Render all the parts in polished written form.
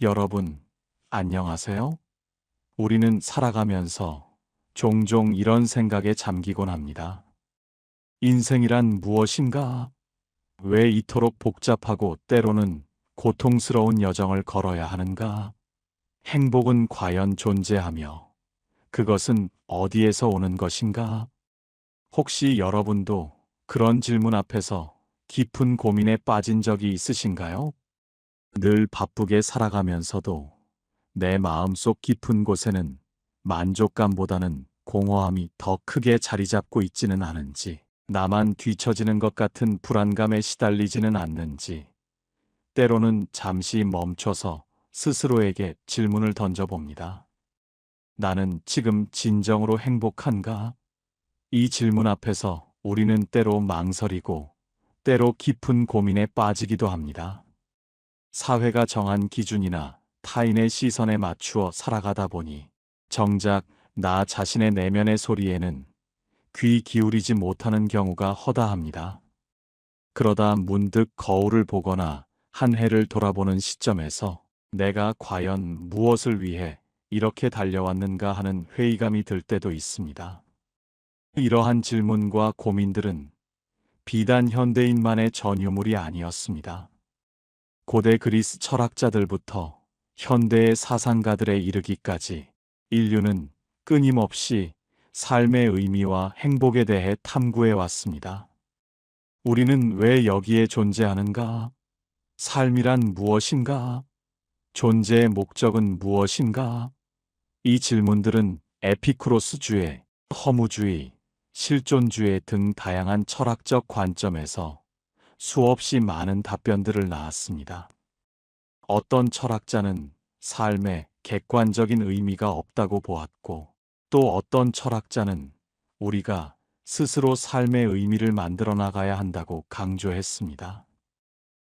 여러분, 안녕하세요? 우리는 살아가면서 종종 이런 생각에 잠기곤 합니다. 인생이란 무엇인가? 왜 이토록 복잡하고 때로는 고통스러운 여정을 걸어야 하는가? 행복은 과연 존재하며 그것은 어디에서 오는 것인가? 혹시 여러분도 그런 질문 앞에서 깊은 고민에 빠진 적이 있으신가요? 늘 바쁘게 살아가면서도 내 마음속 깊은 곳에는 만족감보다는 공허함이 더 크게 자리 잡고 있지는 않은지, 나만 뒤처지는 것 같은 불안감에 시달리지는 않는지, 때로는 잠시 멈춰서 스스로에게 질문을 던져봅니다. 나는 지금 진정으로 행복한가? 이 질문 앞에서 우리는 때로 망설이고, 때로 깊은 고민에 빠지기도 합니다. 사회가 정한 기준이나 타인의 시선에 맞추어 살아가다 보니 정작 나 자신의 내면의 소리에는 귀 기울이지 못하는 경우가 허다합니다. 그러다 문득 거울을 보거나 한 해를 돌아보는 시점에서 내가 과연 무엇을 위해 이렇게 달려왔는가 하는 회의감이 들 때도 있습니다. 이러한 질문과 고민들은 비단 현대인만의 전유물이 아니었습니다. 고대 그리스 철학자들부터 현대의 사상가들에 이르기까지 인류는 끊임없이 삶의 의미와 행복에 대해 탐구해 왔습니다. 우리는 왜 여기에 존재하는가? 삶이란 무엇인가? 존재의 목적은 무엇인가? 이 질문들은 에피쿠로스주의, 허무주의, 실존주의 등 다양한 철학적 관점에서 수없이 많은 답변들을 낳았습니다. 어떤 철학자는 삶에 객관적인 의미가 없다고 보았고, 또 어떤 철학자는 우리가 스스로 삶의 의미를 만들어 나가야 한다고 강조했습니다.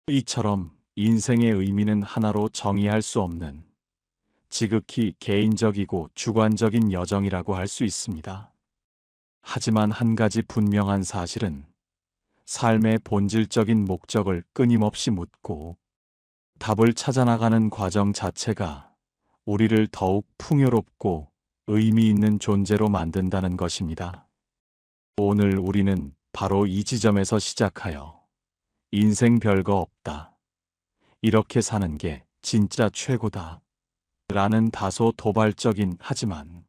이처럼 인생의 의미는 하나로 정의할 수 없는 지극히 개인적이고 주관적인 여정이라고 할 수 있습니다. 하지만 한 가지 분명한 사실은 삶의 본질적인 목적을 끊임없이 묻고 답을 찾아나가는 과정 자체가 우리를 더욱 풍요롭고 의미 있는 존재로 만든다는 것입니다. 오늘 우리는 바로 이 지점에서 시작하여 인생 별거 없다, 이렇게 사는 게 진짜 최고다 라는 다소 도발적인 하지만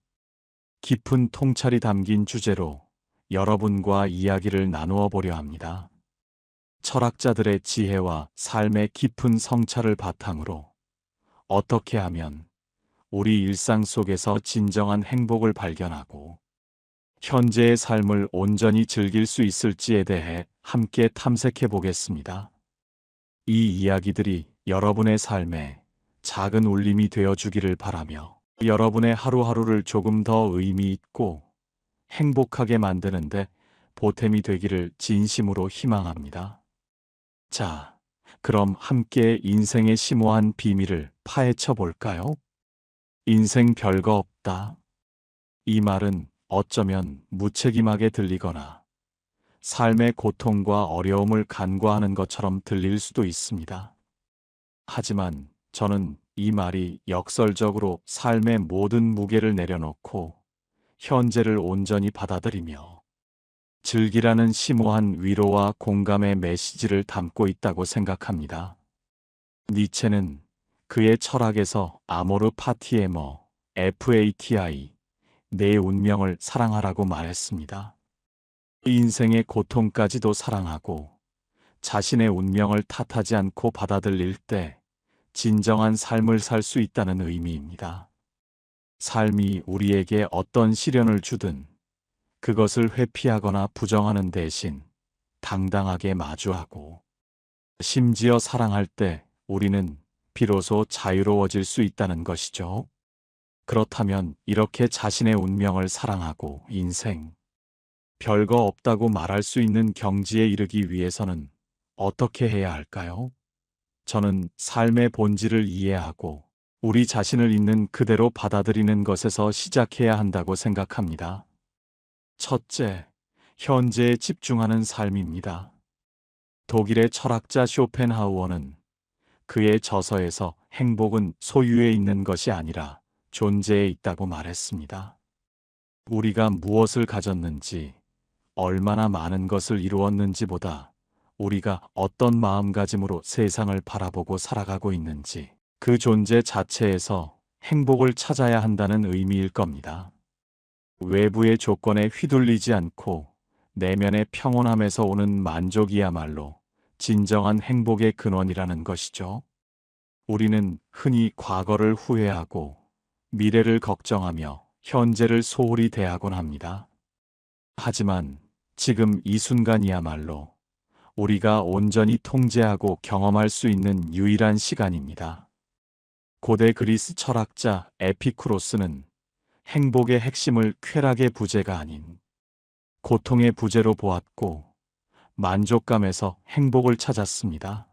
깊은 통찰이 담긴 주제로 여러분과 이야기를 나누어 보려 합니다. 철학자들의 지혜와 삶의 깊은 성찰을 바탕으로 어떻게 하면 우리 일상 속에서 진정한 행복을 발견하고 현재의 삶을 온전히 즐길 수 있을지에 대해 함께 탐색해 보겠습니다. 이 이야기들이 여러분의 삶에 작은 울림이 되어 주기를 바라며 여러분의 하루하루를 조금 더 의미 있고 행복하게 만드는데 보탬이 되기를 진심으로 희망합니다. 자, 그럼 함께 인생의 심오한 비밀을 파헤쳐 볼까요? 인생 별거 없다. 이 말은 어쩌면 무책임하게 들리거나 삶의 고통과 어려움을 간과하는 것처럼 들릴 수도 있습니다. 하지만 저는 이 말이 역설적으로 삶의 모든 무게를 내려놓고 현재를 온전히 받아들이며 즐기라는 심오한 위로와 공감의 메시지를 담고 있다고 생각합니다. 니체는 그의 철학에서 아모르 파티에머, FATI, 내 운명을 사랑하라고 말했습니다. 인생의 고통까지도 사랑하고 자신의 운명을 탓하지 않고 받아들일 때 진정한 삶을 살 수 있다는 의미입니다. 삶이 우리에게 어떤 시련을 주든 그것을 회피하거나 부정하는 대신 당당하게 마주하고 심지어 사랑할 때 우리는 비로소 자유로워질 수 있다는 것이죠. 그렇다면 이렇게 자신의 운명을 사랑하고 인생 별거 없다고 말할 수 있는 경지에 이르기 위해서는 어떻게 해야 할까요? 저는 삶의 본질을 이해하고 우리 자신을 있는 그대로 받아들이는 것에서 시작해야 한다고 생각합니다. 첫째, 현재에 집중하는 삶입니다. 독일의 철학자 쇼펜하우어는 그의 저서에서 행복은 소유에 있는 것이 아니라 존재에 있다고 말했습니다. 우리가 무엇을 가졌는지, 얼마나 많은 것을 이루었는지보다 우리가 어떤 마음가짐으로 세상을 바라보고 살아가고 있는지, 그 존재 자체에서 행복을 찾아야 한다는 의미일 겁니다. 외부의 조건에 휘둘리지 않고 내면의 평온함에서 오는 만족이야말로 진정한 행복의 근원이라는 것이죠. 우리는 흔히 과거를 후회하고 미래를 걱정하며 현재를 소홀히 대하곤 합니다. 하지만 지금 이 순간이야말로 우리가 온전히 통제하고 경험할 수 있는 유일한 시간입니다. 고대 그리스 철학자 에피쿠로스는 행복의 핵심을 쾌락의 부재가 아닌 고통의 부재로 보았고 만족감에서 행복을 찾았습니다.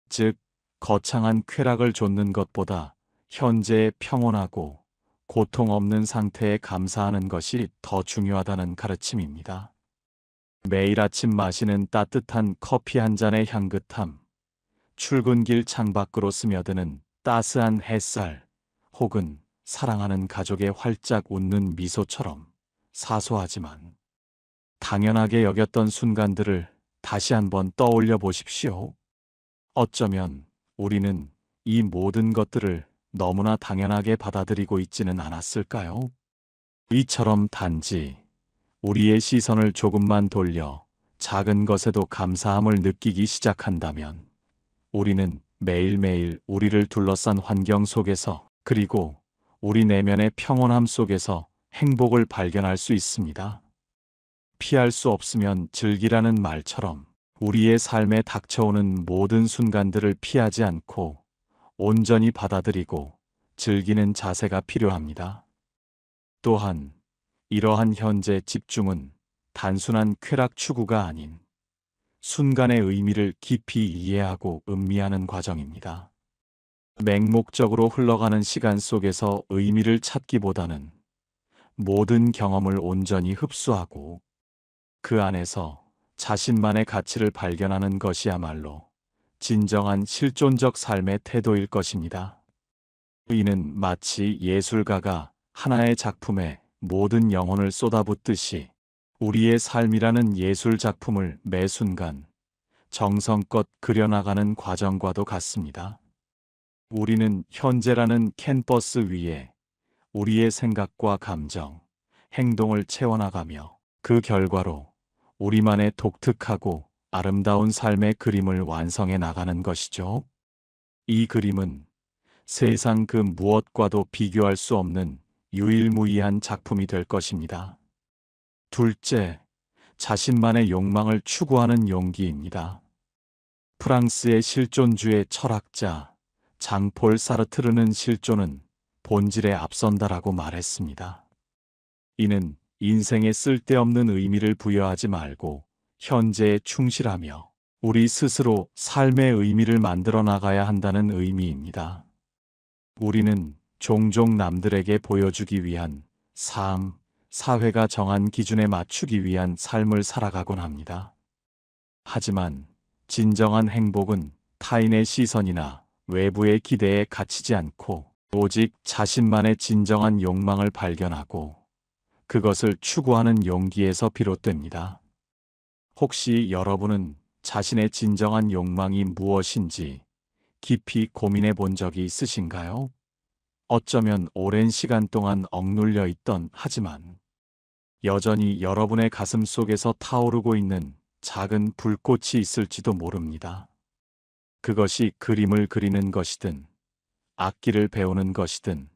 즉, 거창한 쾌락을 좇는 것보다 현재의 평온하고 고통 없는 상태에 감사하는 것이 더 중요하다는 가르침입니다. 매일 아침 마시는 따뜻한 커피 한 잔의 향긋함, 출근길 창밖으로 스며드는 따스한 햇살, 혹은 사랑하는 가족의 활짝 웃는 미소처럼 사소하지만 당연하게 여겼던 순간들을 다시 한번 떠올려 보십시오. 어쩌면 우리는 이 모든 것들을 너무나 당연하게 받아들이고 있지는 않았을까요? 이처럼 단지 우리의 시선을 조금만 돌려 작은 것에도 감사함을 느끼기 시작한다면 우리는 매일매일 우리를 둘러싼 환경 속에서, 그리고 우리 내면의 평온함 속에서 행복을 발견할 수 있습니다. 피할 수 없으면 즐기라는 말처럼 우리의 삶에 닥쳐오는 모든 순간들을 피하지 않고 온전히 받아들이고 즐기는 자세가 필요합니다. 또한 이러한 현재 집중은 단순한 쾌락 추구가 아닌 순간의 의미를 깊이 이해하고 음미하는 과정입니다. 맹목적으로 흘러가는 시간 속에서 의미를 찾기보다는 모든 경험을 온전히 흡수하고 그 안에서 자신만의 가치를 발견하는 것이야말로 진정한 실존적 삶의 태도일 것입니다. 이는 마치 예술가가 하나의 작품에 모든 영혼을 쏟아붓듯이 우리의 삶이라는 예술 작품을 매 순간 정성껏 그려나가는 과정과도 같습니다. 우리는 현재라는 캔버스 위에 우리의 생각과 감정, 행동을 채워나가며 그 결과로 우리만의 독특하고 아름다운 삶의 그림을 완성해 나가는 것이죠. 이 그림은 세상 그 무엇과도 비교할 수 없는 유일무이한 작품이 될 것입니다. 둘째, 자신만의 욕망을 추구하는 용기입니다. 프랑스의 실존주의 철학자 장폴 사르트르는 실존은 본질에 앞선다라고 말했습니다. 이는 인생에 쓸데없는 의미를 부여하지 말고 현재에 충실하며 우리 스스로 삶의 의미를 만들어 나가야 한다는 의미입니다. 우리는 종종 남들에게 보여주기 위한 삶, 사회가 정한 기준에 맞추기 위한 삶을 살아가곤 합니다. 하지만 진정한 행복은 타인의 시선이나 외부의 기대에 갇히지 않고 오직 자신만의 진정한 욕망을 발견하고 그것을 추구하는 용기에서 비롯됩니다. 혹시 여러분은 자신의 진정한 욕망이 무엇인지 깊이 고민해 본 적이 있으신가요? 어쩌면 오랜 시간 동안 억눌려 있던, 하지만 여전히 여러분의 가슴 속에서 타오르고 있는 작은 불꽃이 있을지도 모릅니다. 그것이 그림을 그리는 것이든, 악기를 배우는 것이든,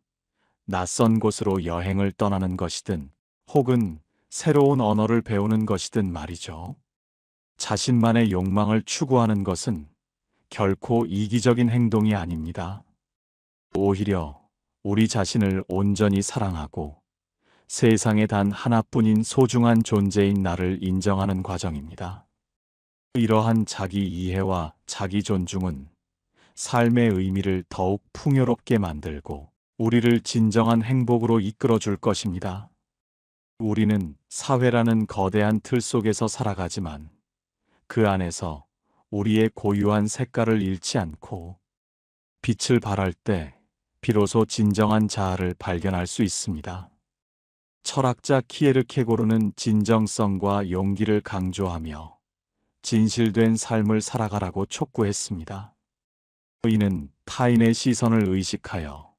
낯선 곳으로 여행을 떠나는 것이든, 혹은 새로운 언어를 배우는 것이든 말이죠. 자신만의 욕망을 추구하는 것은 결코 이기적인 행동이 아닙니다. 오히려 우리 자신을 온전히 사랑하고 세상에 단 하나뿐인 소중한 존재인 나를 인정하는 과정입니다. 이러한 자기 이해와 자기 존중은 삶의 의미를 더욱 풍요롭게 만들고 우리를 진정한 행복으로 이끌어 줄 것입니다. 우리는 사회라는 거대한 틀 속에서 살아가지만 그 안에서 우리의 고유한 색깔을 잃지 않고 빛을 발할 때 비로소 진정한 자아를 발견할 수 있습니다. 철학자 키에르케고르는 진정성과 용기를 강조하며 진실된 삶을 살아가라고 촉구했습니다. 이는 타인의 시선을 의식하여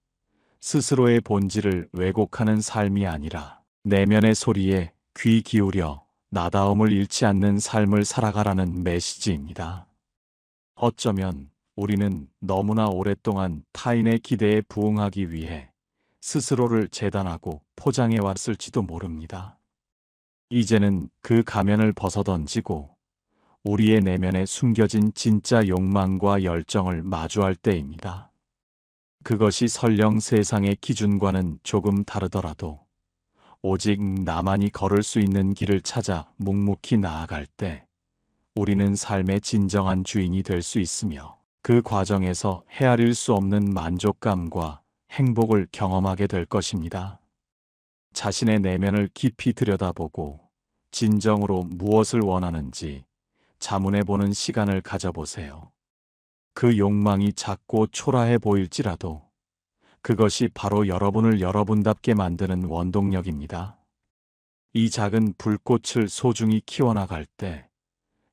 스스로의 본질을 왜곡하는 삶이 아니라 내면의 소리에 귀 기울여 나다움을 잃지 않는 삶을 살아가라는 메시지입니다. 어쩌면 우리는 너무나 오랫동안 타인의 기대에 부응하기 위해 스스로를 재단하고 포장해 왔을지도 모릅니다. 이제는 그 가면을 벗어던지고 우리의 내면에 숨겨진 진짜 욕망과 열정을 마주할 때입니다. 그것이 설령 세상의 기준과는 조금 다르더라도 오직 나만이 걸을 수 있는 길을 찾아 묵묵히 나아갈 때 우리는 삶의 진정한 주인이 될 수 있으며 그 과정에서 헤아릴 수 없는 만족감과 행복을 경험하게 될 것입니다. 자신의 내면을 깊이 들여다보고 진정으로 무엇을 원하는지 자문해보는 시간을 가져보세요. 그 욕망이 작고 초라해 보일지라도 그것이 바로 여러분을 여러분답게 만드는 원동력입니다. 이 작은 불꽃을 소중히 키워나갈 때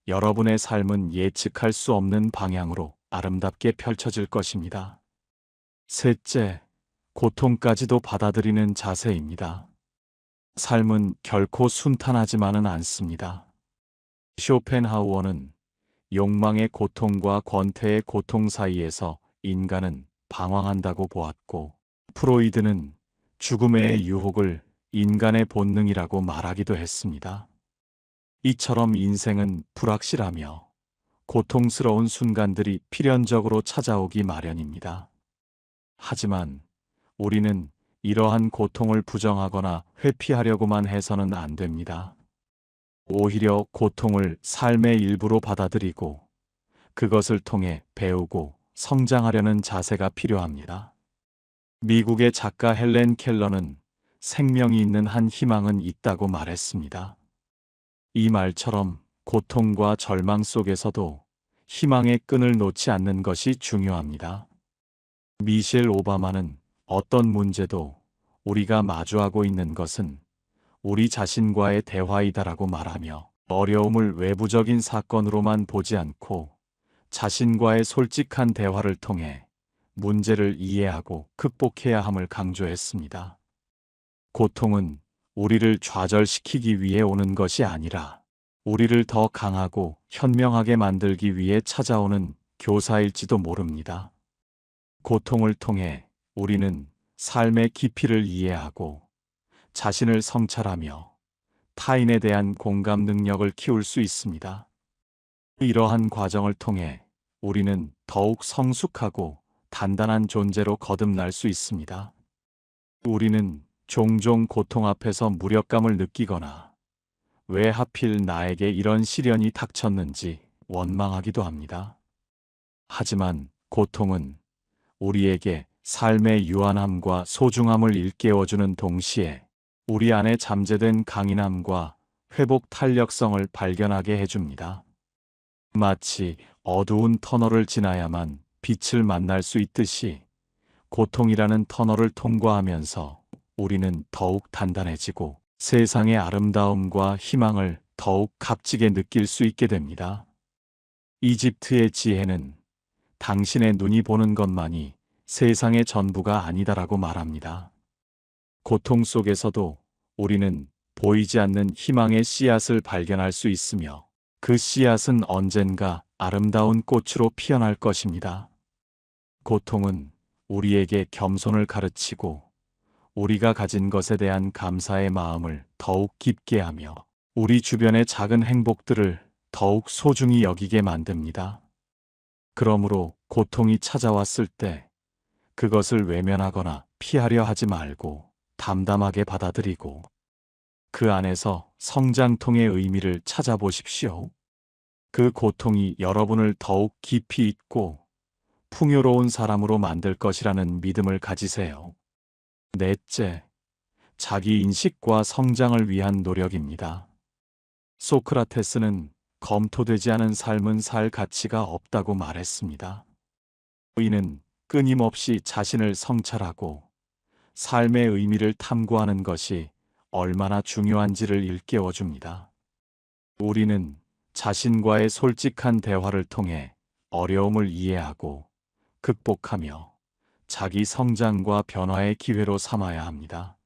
여러분의 삶은 예측할 수 없는 방향으로 아름답게 펼쳐질 것입니다. 셋째, 고통까지도 받아들이는 자세입니다. 삶은 결코 순탄하지만은 않습니다. 쇼펜하우어는 욕망의 고통과 권태의 고통 사이에서 인간은 방황한다고 보았고, 프로이드는 죽음의 유혹을 인간의 본능이라고 말하기도 했습니다. 이처럼 인생은 불확실하며 고통스러운 순간들이 필연적으로 찾아오기 마련입니다. 하지만 우리는 이러한 고통을 부정하거나 회피하려고만 해서는 안 됩니다. 오히려 고통을 삶의 일부로 받아들이고 그것을 통해 배우고 성장하려는 자세가 필요합니다. 미국의 작가 헬렌 켈러는 생명이 있는 한 희망은 있다고 말했습니다. 이 말처럼 고통과 절망 속에서도 희망의 끈을 놓지 않는 것이 중요합니다. 미셸 오바마는 어떤 문제도 우리가 마주하고 있는 것은 우리 자신과의 대화이다라고 말하며 어려움을 외부적인 사건으로만 보지 않고 자신과의 솔직한 대화를 통해 문제를 이해하고 극복해야 함을 강조했습니다. 고통은 우리를 좌절시키기 위해 오는 것이 아니라 우리를 더 강하고 현명하게 만들기 위해 찾아오는 교사일지도 모릅니다. 고통을 통해 우리는 삶의 깊이를 이해하고 자신을 성찰하며 타인에 대한 공감 능력을 키울 수 있습니다. 이러한 과정을 통해 우리는 더욱 성숙하고 단단한 존재로 거듭날 수 있습니다. 우리는 종종 고통 앞에서 무력감을 느끼거나 왜 하필 나에게 이런 시련이 닥쳤는지 원망하기도 합니다. 하지만 고통은 우리에게 삶의 유한함과 소중함을 일깨워주는 동시에 우리 안에 잠재된 강인함과 회복 탄력성을 발견하게 해줍니다. 마치 어두운 터널을 지나야만 빛을 만날 수 있듯이 고통이라는 터널을 통과하면서 우리는 더욱 단단해지고 세상의 아름다움과 희망을 더욱 값지게 느낄 수 있게 됩니다. 이집트의 지혜는 당신의 눈이 보는 것만이 세상의 전부가 아니다라고 말합니다. 고통 속에서도 우리는 보이지 않는 희망의 씨앗을 발견할 수 있으며 그 씨앗은 언젠가 아름다운 꽃으로 피어날 것입니다. 고통은 우리에게 겸손을 가르치고 우리가 가진 것에 대한 감사의 마음을 더욱 깊게 하며 우리 주변의 작은 행복들을 더욱 소중히 여기게 만듭니다. 그러므로 고통이 찾아왔을 때 그것을 외면하거나 피하려 하지 말고 담담하게 받아들이고 그 안에서 성장통의 의미를 찾아보십시오. 그 고통이 여러분을 더욱 깊이 있고 풍요로운 사람으로 만들 것이라는 믿음을 가지세요. 넷째, 자기 인식과 성장을 위한 노력입니다. 소크라테스는 검토되지 않은 삶은 살 가치가 없다고 말했습니다. 이는 끊임없이 자신을 성찰하고 삶의 의미를 탐구하는 것이 얼마나 중요한지를 일깨워 줍니다. 우리는 자신과의 솔직한 대화를 통해 어려움을 이해하고 극복하며 자기 성장과 변화의 기회로 삼아야 합니다.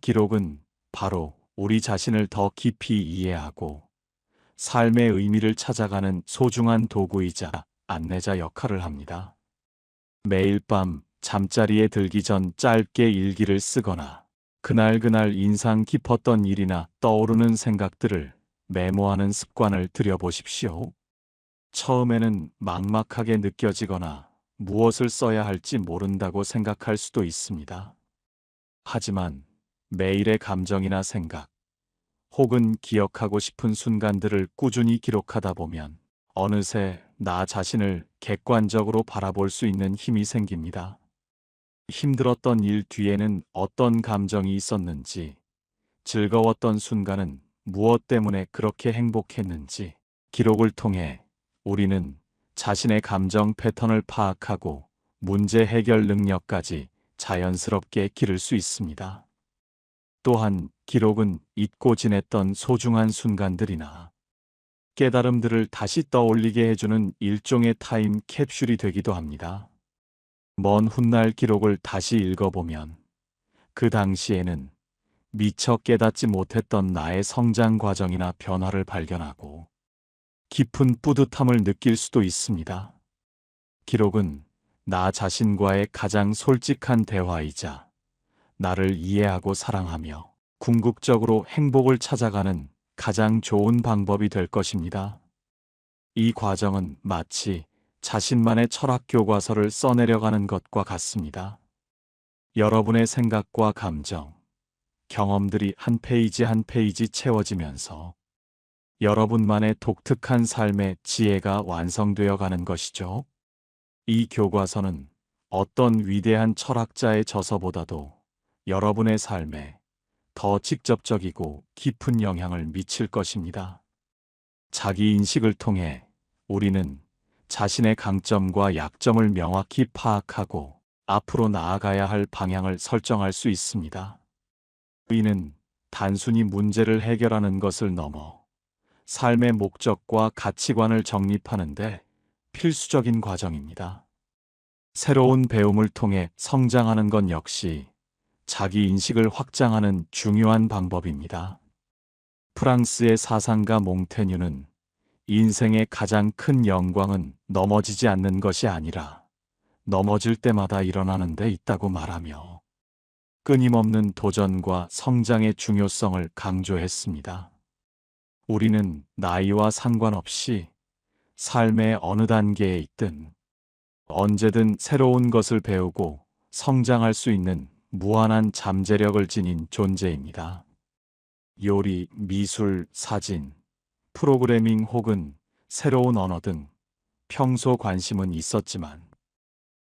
기록은 바로 우리 자신을 더 깊이 이해하고 삶의 의미를 찾아가는 소중한 도구이자 안내자 역할을 합니다. 매일 밤 잠자리에 들기 전 짧게 일기를 쓰거나 그날 인상 깊었던 일이나 떠오르는 생각들을 메모하는 습관을 들여보십시오. 처음에는 막막하게 느껴지거나 무엇을 써야 할지 모른다고 생각할 수도 있습니다. 하지만 매일의 감정이나 생각, 혹은 기억하고 싶은 순간들을 꾸준히 기록하다 보면 어느새 나 자신을 객관적으로 바라볼 수 있는 힘이 생깁니다. 힘들었던 일 뒤에는 어떤 감정이 있었는지, 즐거웠던 순간은 무엇 때문에 그렇게 행복했는지, 기록을 통해 우리는 자신의 감정 패턴을 파악하고 문제 해결 능력까지 자연스럽게 기를 수 있습니다. 또한 기록은 잊고 지냈던 소중한 순간들이나 깨달음들을 다시 떠올리게 해주는 일종의 타임 캡슐이 되기도 합니다. 먼 훗날 기록을 다시 읽어보면 그 당시에는 미처 깨닫지 못했던 나의 성장 과정이나 변화를 발견하고 깊은 뿌듯함을 느낄 수도 있습니다. 기록은 나 자신과의 가장 솔직한 대화이자 나를 이해하고 사랑하며 궁극적으로 행복을 찾아가는 가장 좋은 방법이 될 것입니다. 이 과정은 마치 자신만의 철학 교과서를 써내려가는 것과 같습니다. 여러분의 생각과 감정, 경험들이 한 페이지 한 페이지 채워지면서 여러분만의 독특한 삶의 지혜가 완성되어 가는 것이죠. 이 교과서는 어떤 위대한 철학자의 저서보다도 여러분의 삶에 더 직접적이고 깊은 영향을 미칠 것입니다. 자기 인식을 통해 우리는 자신의 강점과 약점을 명확히 파악하고 앞으로 나아가야 할 방향을 설정할 수 있습니다. 이는 단순히 문제를 해결하는 것을 넘어 삶의 목적과 가치관을 정립하는 데 필수적인 과정입니다. 새로운 배움을 통해 성장하는 것 역시 자기 인식을 확장하는 중요한 방법입니다. 프랑스의 사상가 몽테뉴는 인생의 가장 큰 영광은 넘어지지 않는 것이 아니라 넘어질 때마다 일어나는 데 있다고 말하며 끊임없는 도전과 성장의 중요성을 강조했습니다. 우리는 나이와 상관없이 삶의 어느 단계에 있든 언제든 새로운 것을 배우고 성장할 수 있는 무한한 잠재력을 지닌 존재입니다. 요리, 미술, 사진, 프로그래밍 혹은 새로운 언어 등 평소 관심은 있었지만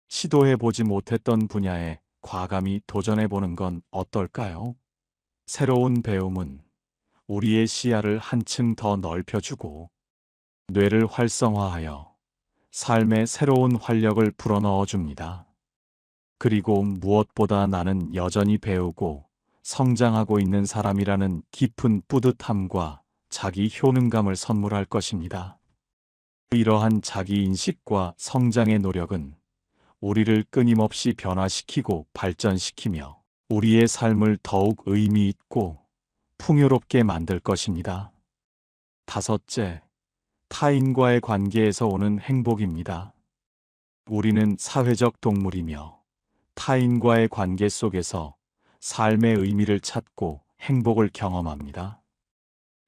시도해보지 못했던 분야에 과감히 도전해보는 건 어떨까요? 새로운 배움은 우리의 시야를 한층 더 넓혀주고 뇌를 활성화하여 삶의 새로운 활력을 불어넣어 줍니다. 그리고 무엇보다 나는 여전히 배우고 성장하고 있는 사람이라는 깊은 뿌듯함과 자기 효능감을 선물할 것입니다. 이러한 자기 인식과 성장의 노력은 우리를 끊임없이 변화시키고 발전시키며 우리의 삶을 더욱 의미 있고 풍요롭게 만들 것입니다. 다섯째, 타인과의 관계에서 오는 행복입니다. 우리는 사회적 동물이며 타인과의 관계 속에서 삶의 의미를 찾고 행복을 경험합니다.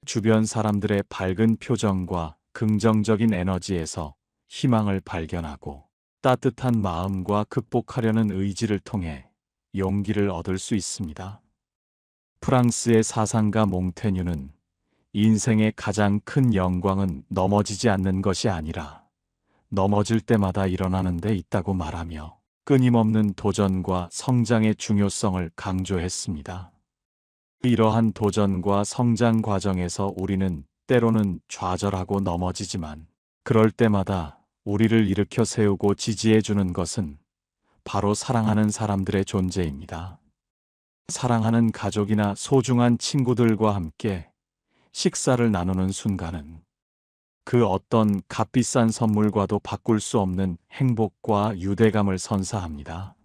주변 사람들의 밝은 표정과 긍정적인 에너지에서 희망을 발견하고 따뜻한 마음과 극복하려는 의지를 통해 용기를 얻을 수 있습니다. 프랑스의 사상가 몽테뉴는 인생의 가장 큰 영광은 넘어지지 않는 것이 아니라 넘어질 때마다 일어나는 데 있다고 말하며 끊임없는 도전과 성장의 중요성을 강조했습니다. 이러한 도전과 성장 과정에서 우리는 때로는 좌절하고 넘어지지만 그럴 때마다 우리를 일으켜 세우고 지지해 주는 것은 바로 사랑하는 사람들의 존재입니다. 사랑하는 가족이나 소중한 친구들과 함께 식사를 나누는 순간은 그 어떤 값비싼 선물과도 바꿀 수 없는 행복과 유대감을 선사합니다.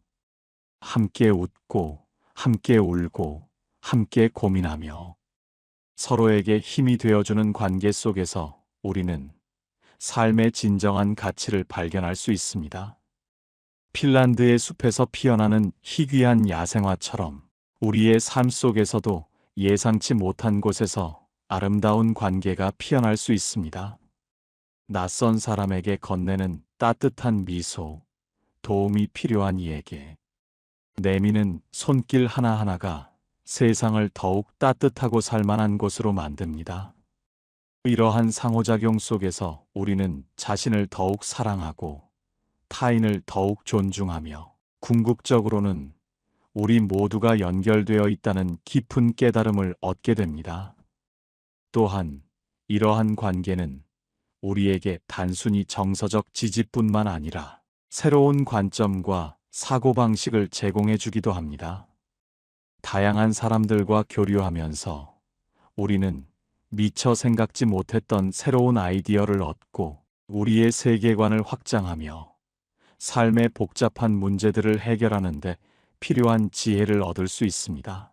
함께 웃고, 함께 울고, 함께 고민하며 서로에게 힘이 되어주는 관계 속에서 우리는 삶의 진정한 가치를 발견할 수 있습니다. 핀란드의 숲에서 피어나는 희귀한 야생화처럼 우리의 삶 속에서도 예상치 못한 곳에서 아름다운 관계가 피어날 수 있습니다. 낯선 사람에게 건네는 따뜻한 미소, 도움이 필요한 이에게 내미는 손길 하나하나가 세상을 더욱 따뜻하고 살만한 곳으로 만듭니다. 이러한 상호작용 속에서 우리는 자신을 더욱 사랑하고 타인을 더욱 존중하며 궁극적으로는 우리 모두가 연결되어 있다는 깊은 깨달음을 얻게 됩니다. 또한 이러한 관계는 우리에게 단순히 정서적 지지뿐만 아니라 새로운 관점과 사고방식을 제공해 주기도 합니다. 다양한 사람들과 교류하면서 우리는 미처 생각지 못했던 새로운 아이디어를 얻고 우리의 세계관을 확장하며 삶의 복잡한 문제들을 해결하는 데 필요한 지혜를 얻을 수 있습니다.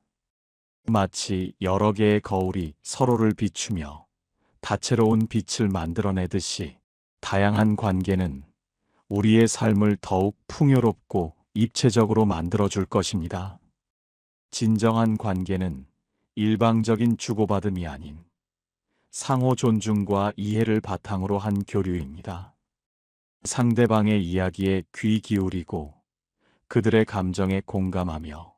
마치 여러 개의 거울이 서로를 비추며 다채로운 빛을 만들어내듯이 다양한 관계는 우리의 삶을 더욱 풍요롭고 입체적으로 만들어줄 것입니다. 진정한 관계는 일방적인 주고받음이 아닌 상호 존중과 이해를 바탕으로 한 교류입니다. 상대방의 이야기에 귀 기울이고 그들의 감정에 공감하며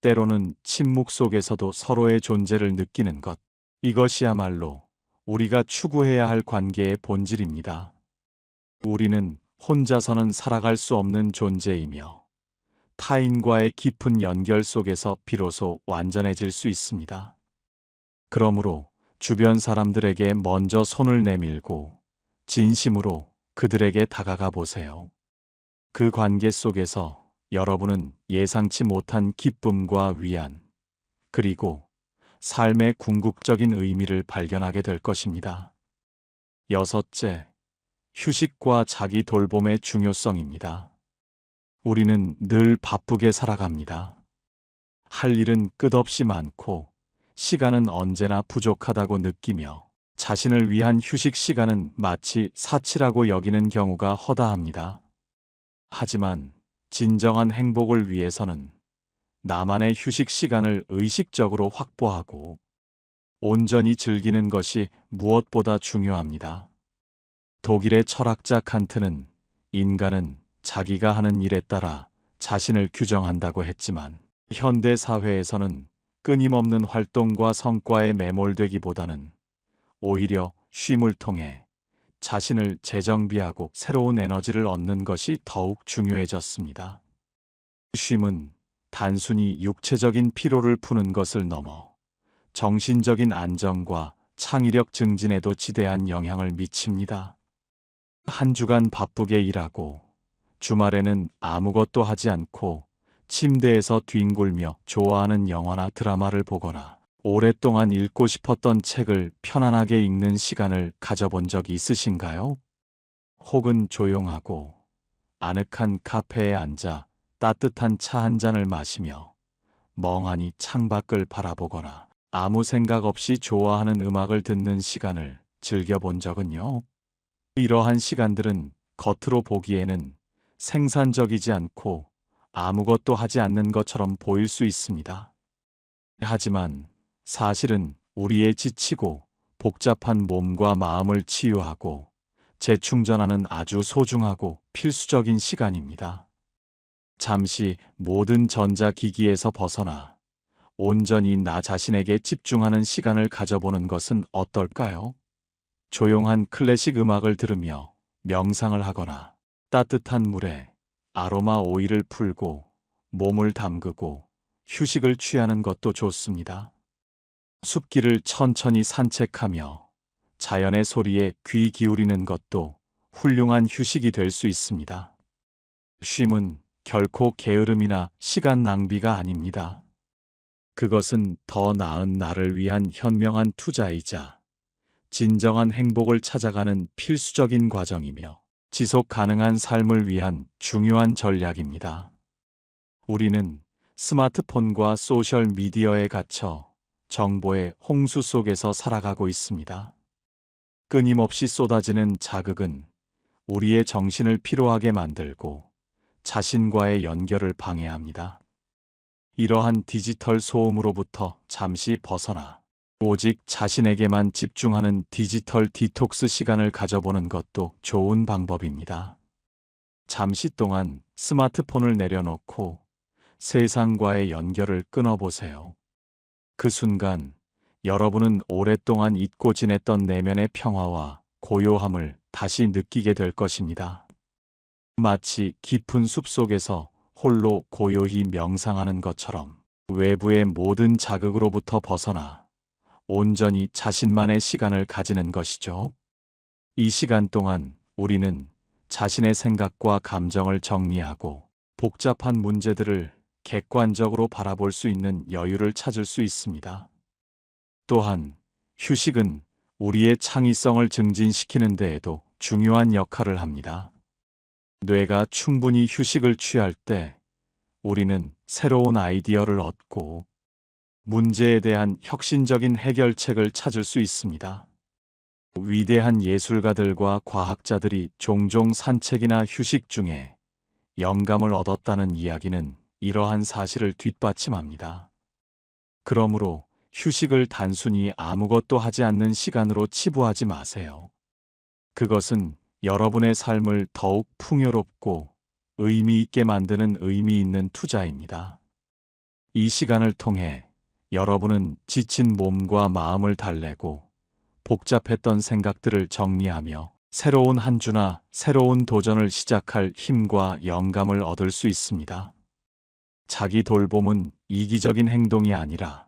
때로는 침묵 속에서도 서로의 존재를 느끼는 것, 이것이야말로 우리가 추구해야 할 관계의 본질입니다. 우리는 혼자서는 살아갈 수 없는 존재이며 타인과의 깊은 연결 속에서 비로소 완전해질 수 있습니다. 그러므로 주변 사람들에게 먼저 손을 내밀고 진심으로 그들에게 다가가 보세요. 그 관계 속에서 여러분은 예상치 못한 기쁨과 위안, 그리고 삶의 궁극적인 의미를 발견하게 될 것입니다. 여섯째, 휴식과 자기 돌봄의 중요성입니다. 우리는 늘 바쁘게 살아갑니다. 할 일은 끝없이 많고 시간은 언제나 부족하다고 느끼며 자신을 위한 휴식 시간은 마치 사치라고 여기는 경우가 허다합니다. 하지만 진정한 행복을 위해서는 나만의 휴식 시간을 의식적으로 확보하고 온전히 즐기는 것이 무엇보다 중요합니다. 독일의 철학자 칸트는 인간은 자기가 하는 일에 따라 자신을 규정한다고 했지만 현대 사회에서는 끊임없는 활동과 성과에 매몰되기보다는 오히려 쉼을 통해 자신을 재정비하고 새로운 에너지를 얻는 것이 더욱 중요해졌습니다. 쉼은 단순히 육체적인 피로를 푸는 것을 넘어 정신적인 안정과 창의력 증진에도 지대한 영향을 미칩니다. 한 주간 바쁘게 일하고 주말에는 아무것도 하지 않고 침대에서 뒹굴며 좋아하는 영화나 드라마를 보거나 오랫동안 읽고 싶었던 책을 편안하게 읽는 시간을 가져본 적 있으신가요? 혹은 조용하고 아늑한 카페에 앉아 따뜻한 차 한 잔을 마시며 멍하니 창밖을 바라보거나 아무 생각 없이 좋아하는 음악을 듣는 시간을 즐겨본 적은요? 이러한 시간들은 겉으로 보기에는 생산적이지 않고 아무것도 하지 않는 것처럼 보일 수 있습니다. 하지만 사실은 우리의 지치고 복잡한 몸과 마음을 치유하고 재충전하는 아주 소중하고 필수적인 시간입니다. 잠시 모든 전자기기에서 벗어나 온전히 나 자신에게 집중하는 시간을 가져보는 것은 어떨까요? 조용한 클래식 음악을 들으며 명상을 하거나 따뜻한 물에 아로마 오일을 풀고 몸을 담그고 휴식을 취하는 것도 좋습니다. 숲길을 천천히 산책하며 자연의 소리에 귀 기울이는 것도 훌륭한 휴식이 될 수 있습니다. 쉼은 결코 게으름이나 시간 낭비가 아닙니다. 그것은 더 나은 나를 위한 현명한 투자이자 진정한 행복을 찾아가는 필수적인 과정이며 지속 가능한 삶을 위한 중요한 전략입니다. 우리는 스마트폰과 소셜 미디어에 갇혀 정보의 홍수 속에서 살아가고 있습니다. 끊임없이 쏟아지는 자극은 우리의 정신을 피로하게 만들고 자신과의 연결을 방해합니다. 이러한 디지털 소음으로부터 잠시 벗어나 오직 자신에게만 집중하는 디지털 디톡스 시간을 가져보는 것도 좋은 방법입니다. 잠시 동안 스마트폰을 내려놓고 세상과의 연결을 끊어보세요. 그 순간 여러분은 오랫동안 잊고 지냈던 내면의 평화와 고요함을 다시 느끼게 될 것입니다. 마치 깊은 숲속에서 홀로 고요히 명상하는 것처럼 외부의 모든 자극으로부터 벗어나 온전히 자신만의 시간을 가지는 것이죠. 이 시간 동안 우리는 자신의 생각과 감정을 정리하고 복잡한 문제들을 객관적으로 바라볼 수 있는 여유를 찾을 수 있습니다. 또한 휴식은 우리의 창의성을 증진시키는 데에도 중요한 역할을 합니다. 뇌가 충분히 휴식을 취할 때 우리는 새로운 아이디어를 얻고 문제에 대한 혁신적인 해결책을 찾을 수 있습니다. 위대한 예술가들과 과학자들이 종종 산책이나 휴식 중에 영감을 얻었다는 이야기는 이러한 사실을 뒷받침합니다. 그러므로 휴식을 단순히 아무것도 하지 않는 시간으로 치부하지 마세요. 그것은 여러분의 삶을 더욱 풍요롭고 의미 있게 만드는 의미 있는 투자입니다. 이 시간을 통해 여러분은 지친 몸과 마음을 달래고 복잡했던 생각들을 정리하며 새로운 한 주나 새로운 도전을 시작할 힘과 영감을 얻을 수 있습니다. 자기 돌봄은 이기적인 행동이 아니라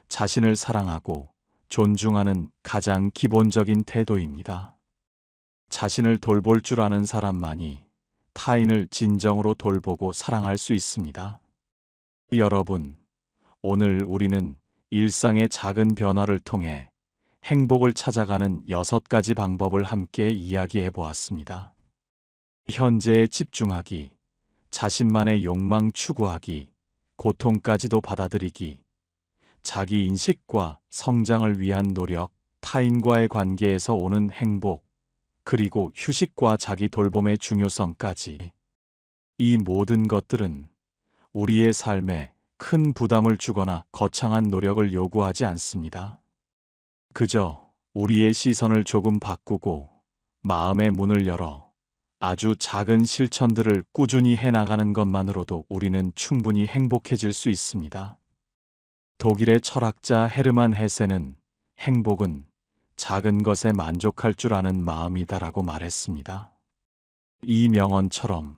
자신을 사랑하고 존중하는 가장 기본적인 태도입니다. 자신을 돌볼 줄 아는 사람만이 타인을 진정으로 돌보고 사랑할 수 있습니다. 여러분, 오늘 우리는 일상의 작은 변화를 통해 행복을 찾아가는 6가지 방법을 함께 이야기해 보았습니다. 현재에 집중하기, 자신만의 욕망 추구하기, 고통까지도 받아들이기, 자기 인식과 성장을 위한 노력, 타인과의 관계에서 오는 행복, 그리고 휴식과 자기 돌봄의 중요성까지. 이 모든 것들은 우리의 삶에 큰 부담을 주거나 거창한 노력을 요구하지 않습니다. 그저 우리의 시선을 조금 바꾸고 마음의 문을 열어 아주 작은 실천들을 꾸준히 해나가는 것만으로도 우리는 충분히 행복해질 수 있습니다. 독일의 철학자 헤르만 헤세는 행복은 작은 것에 만족할 줄 아는 마음이다라고 말했습니다. 이 명언처럼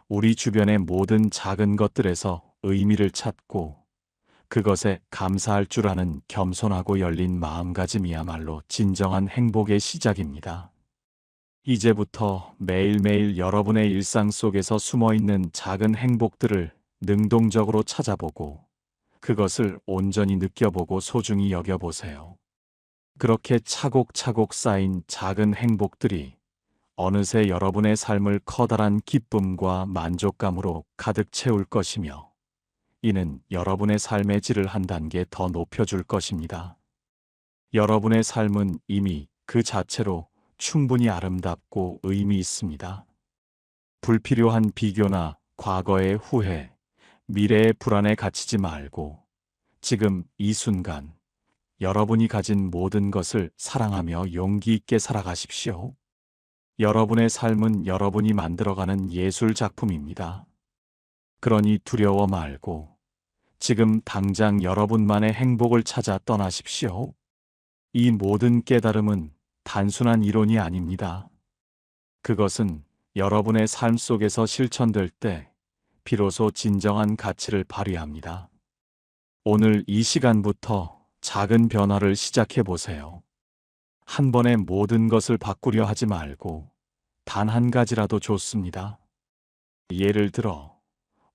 우리 주변의 모든 작은 것들에서 의미를 찾고 그것에 감사할 줄 아는 겸손하고 열린 마음가짐이야말로 진정한 행복의 시작입니다. 이제부터 매일매일 여러분의 일상 속에서 숨어있는 작은 행복들을 능동적으로 찾아보고 그것을 온전히 느껴보고 소중히 여겨보세요. 그렇게 차곡차곡 쌓인 작은 행복들이 어느새 여러분의 삶을 커다란 기쁨과 만족감으로 가득 채울 것이며 이는 여러분의 삶의 질을 한 단계 더 높여줄 것입니다. 여러분의 삶은 이미 그 자체로 충분히 아름답고 의미 있습니다. 불필요한 비교나 과거의 후회, 미래의 불안에 갇히지 말고 지금 이 순간 여러분이 가진 모든 것을 사랑하며 용기 있게 살아가십시오. 여러분의 삶은 여러분이 만들어가는 예술 작품입니다. 그러니 두려워 말고 지금 당장 여러분만의 행복을 찾아 떠나십시오. 이 모든 깨달음은 단순한 이론이 아닙니다. 그것은 여러분의 삶 속에서 실천될 때 비로소 진정한 가치를 발휘합니다. 오늘 이 시간부터 작은 변화를 시작해 보세요. 한 번에 모든 것을 바꾸려 하지 말고 단 한 가지라도 좋습니다. 예를 들어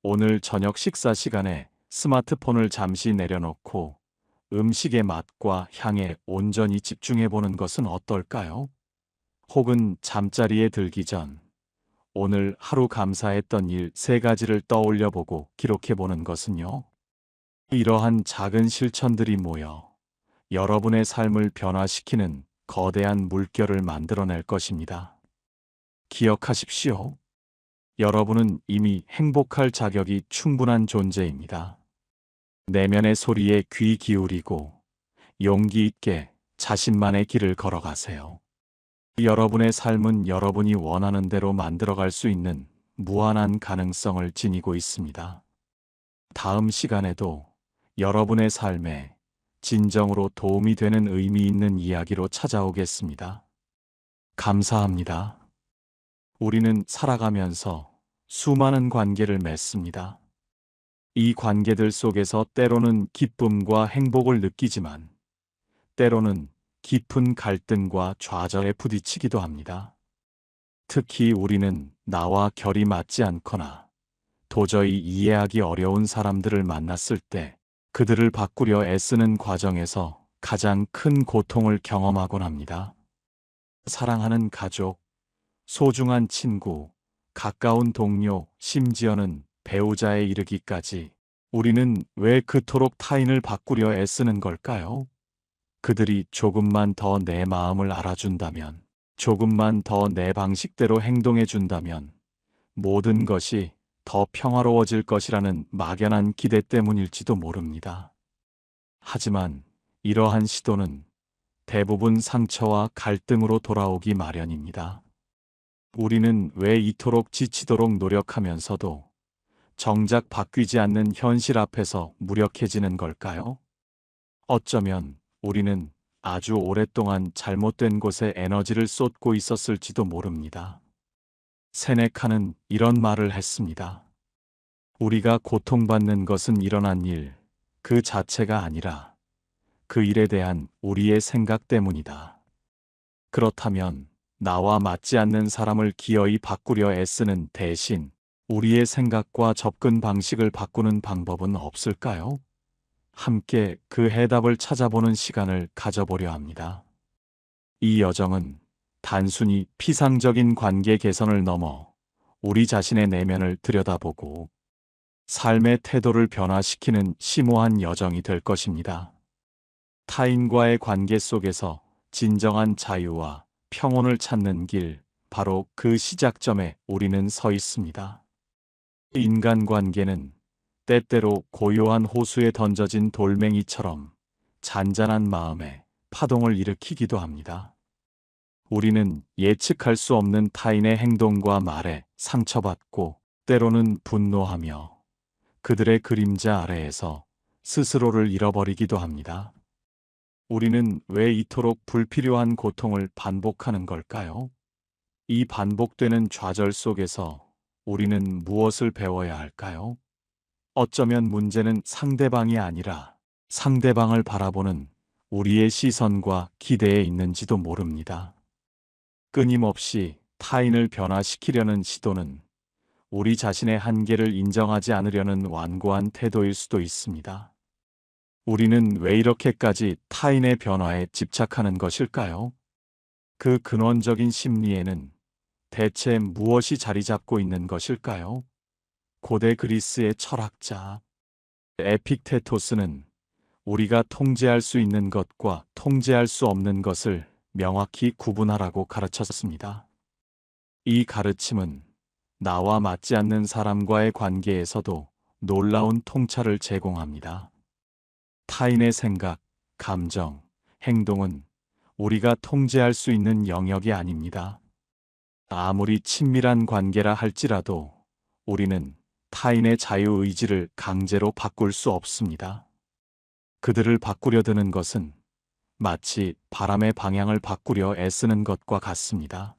오늘 저녁 식사 시간에 스마트폰을 잠시 내려놓고 음식의 맛과 향에 온전히 집중해 보는 것은 어떨까요? 혹은 잠자리에 들기 전 오늘 하루 감사했던 일 3가지를 떠올려 보고 기록해 보는 것은요. 이러한 작은 실천들이 모여 여러분의 삶을 변화시키는 거대한 물결을 만들어낼 것입니다. 기억하십시오. 여러분은 이미 행복할 자격이 충분한 존재입니다. 내면의 소리에 귀 기울이고 용기 있게 자신만의 길을 걸어가세요. 여러분의 삶은 여러분이 원하는 대로 만들어갈 수 있는 무한한 가능성을 지니고 있습니다. 다음 시간에도 여러분의 삶에 진정으로 도움이 되는 의미 있는 이야기로 찾아오겠습니다. 감사합니다. 우리는 살아가면서 수많은 관계를 맺습니다. 이 관계들 속에서 때로는 기쁨과 행복을 느끼지만 때로는 깊은 갈등과 좌절에 부딪히기도 합니다. 특히 우리는 나와 결이 맞지 않거나 도저히 이해하기 어려운 사람들을 만났을 때 그들을 바꾸려 애쓰는 과정에서 가장 큰 고통을 경험하곤 합니다. 사랑하는 가족, 소중한 친구, 가까운 동료, 심지어는 배우자에 이르기까지 우리는 왜 그토록 타인을 바꾸려 애쓰는 걸까요? 그들이 조금만 더 내 마음을 알아준다면, 조금만 더 내 방식대로 행동해 준다면 모든 것이 더 평화로워질 것이라는 막연한 기대 때문일지도 모릅니다. 하지만 이러한 시도는 대부분 상처와 갈등으로 돌아오기 마련입니다. 우리는 왜 이토록 지치도록 노력하면서도 정작 바뀌지 않는 현실 앞에서 무력해지는 걸까요? 어쩌면 우리는 아주 오랫동안 잘못된 곳에 에너지를 쏟고 있었을지도 모릅니다. 세네카는 이런 말을 했습니다. 우리가 고통받는 것은 일어난 일, 그 자체가 아니라 그 일에 대한 우리의 생각 때문이다. 그렇다면 나와 맞지 않는 사람을 기어이 바꾸려 애쓰는 대신 우리의 생각과 접근 방식을 바꾸는 방법은 없을까요? 함께 그 해답을 찾아보는 시간을 가져보려 합니다. 이 여정은 단순히 피상적인 관계 개선을 넘어 우리 자신의 내면을 들여다보고 삶의 태도를 변화시키는 심오한 여정이 될 것입니다. 타인과의 관계 속에서 진정한 자유와 평온을 찾는 길, 바로 그 시작점에 우리는 서 있습니다. 인간관계는 때때로 고요한 호수에 던져진 돌멩이처럼 잔잔한 마음에 파동을 일으키기도 합니다. 우리는 예측할 수 없는 타인의 행동과 말에 상처받고 때로는 분노하며 그들의 그림자 아래에서 스스로를 잃어버리기도 합니다. 우리는 왜 이토록 불필요한 고통을 반복하는 걸까요? 이 반복되는 좌절 속에서 우리는 무엇을 배워야 할까요? 어쩌면 문제는 상대방이 아니라 상대방을 바라보는 우리의 시선과 기대에 있는지도 모릅니다. 끊임없이 타인을 변화시키려는 시도는 우리 자신의 한계를 인정하지 않으려는 완고한 태도일 수도 있습니다. 우리는 왜 이렇게까지 타인의 변화에 집착하는 것일까요? 그 근원적인 심리에는 대체 무엇이 자리 잡고 있는 것일까요? 고대 그리스의 철학자 에픽테토스는 우리가 통제할 수 있는 것과 통제할 수 없는 것을 명확히 구분하라고 가르쳤습니다. 이 가르침은 나와 맞지 않는 사람과의 관계에서도 놀라운 통찰을 제공합니다. 타인의 생각, 감정, 행동은 우리가 통제할 수 있는 영역이 아닙니다. 아무리 친밀한 관계라 할지라도 우리는 타인의 자유의지를 강제로 바꿀 수 없습니다. 그들을 바꾸려 드는 것은 마치 바람의 방향을 바꾸려 애쓰는 것과 같습니다.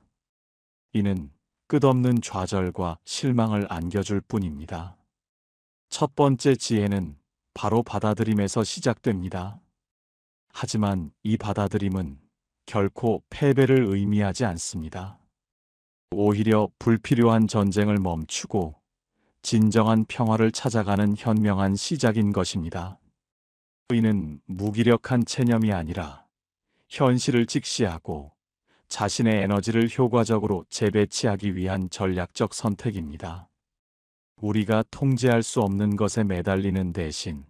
이는 끝없는 좌절과 실망을 안겨줄 뿐입니다. 첫 번째 지혜는 바로 받아들임에서 시작됩니다. 하지만 이 받아들임은 결코 패배를 의미하지 않습니다. 오히려 불필요한 전쟁을 멈추고 진정한 평화를 찾아가는 현명한 시작인 것입니다. 이는 무기력한 체념이 아니라 현실을 직시하고 자신의 에너지를 효과적으로 재배치하기 위한 전략적 선택입니다. 우리가 통제할 수 없는 것에 매달리는 대신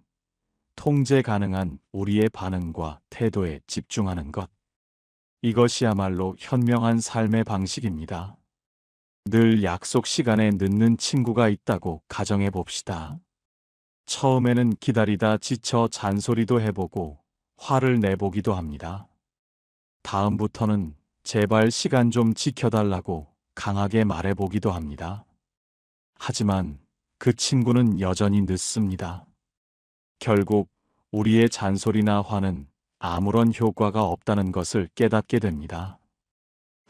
통제 가능한 우리의 반응과 태도에 집중하는 것. 이것이야말로 현명한 삶의 방식입니다. 늘 약속 시간에 늦는 친구가 있다고 가정해 봅시다. 처음에는 기다리다 지쳐 잔소리도 해보고 화를 내보기도 합니다. 다음부터는 제발 시간 좀 지켜달라고 강하게 말해보기도 합니다. 하지만 그 친구는 여전히 늦습니다. 결국 우리의 잔소리나 화는 아무런 효과가 없다는 것을 깨닫게 됩니다.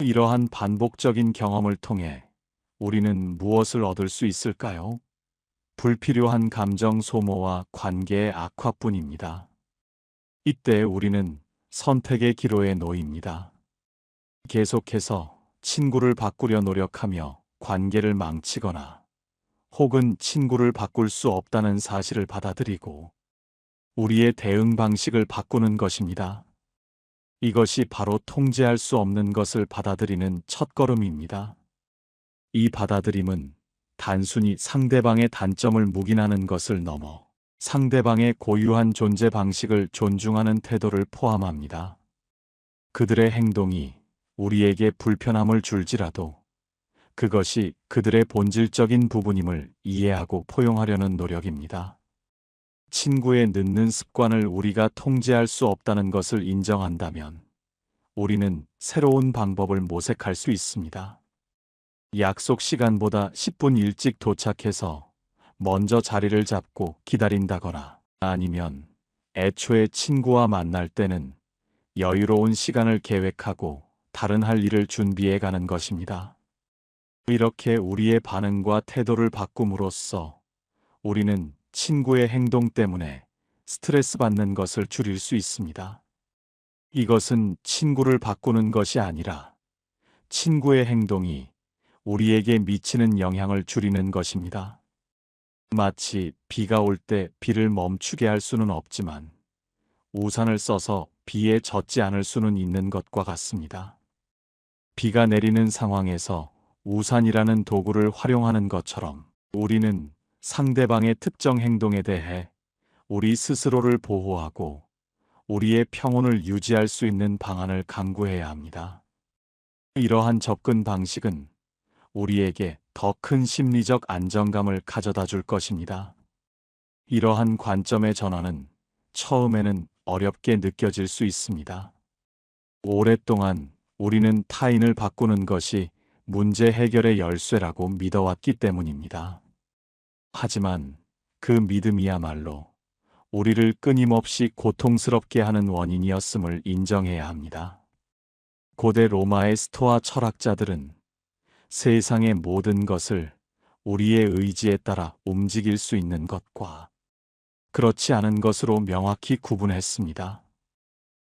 이러한 반복적인 경험을 통해 우리는 무엇을 얻을 수 있을까요? 불필요한 감정 소모와 관계의 악화뿐입니다. 이때 우리는 선택의 기로에 놓입니다. 계속해서 친구를 바꾸려 노력하며 관계를 망치거나 혹은 친구를 바꿀 수 없다는 사실을 받아들이고 우리의 대응 방식을 바꾸는 것입니다. 이것이 바로 통제할 수 없는 것을 받아들이는 첫걸음입니다. 이 받아들임은 단순히 상대방의 단점을 묵인하는 것을 넘어 상대방의 고유한 존재 방식을 존중하는 태도를 포함합니다. 그들의 행동이 우리에게 불편함을 줄지라도 그것이 그들의 본질적인 부분임을 이해하고 포용하려는 노력입니다. 친구의 늦는 습관을 우리가 통제할 수 없다는 것을 인정한다면 우리는 새로운 방법을 모색할 수 있습니다. 약속 시간보다 10분 일찍 도착해서 먼저 자리를 잡고 기다린다거나 아니면 애초에 친구와 만날 때는 여유로운 시간을 계획하고 다른 할 일을 준비해 가는 것입니다. 이렇게 우리의 반응과 태도를 바꿈으로써 우리는 친구의 행동 때문에 스트레스 받는 것을 줄일 수 있습니다. 이것은 친구를 바꾸는 것이 아니라 친구의 행동이 우리에게 미치는 영향을 줄이는 것입니다. 마치 비가 올 때 비를 멈추게 할 수는 없지만 우산을 써서 비에 젖지 않을 수는 있는 것과 같습니다. 비가 내리는 상황에서 우산이라는 도구를 활용하는 것처럼 우리는 상대방의 특정 행동에 대해 우리 스스로를 보호하고 우리의 평온을 유지할 수 있는 방안을 강구해야 합니다. 이러한 접근 방식은 우리에게 더 큰 심리적 안정감을 가져다 줄 것입니다. 이러한 관점의 전환은 처음에는 어렵게 느껴질 수 있습니다. 오랫동안 우리는 타인을 바꾸는 것이 문제 해결의 열쇠라고 믿어왔기 때문입니다. 하지만 그 믿음이야말로 우리를 끊임없이 고통스럽게 하는 원인이었음을 인정해야 합니다. 고대 로마의 스토아 철학자들은 세상의 모든 것을 우리의 의지에 따라 움직일 수 있는 것과 그렇지 않은 것으로 명확히 구분했습니다.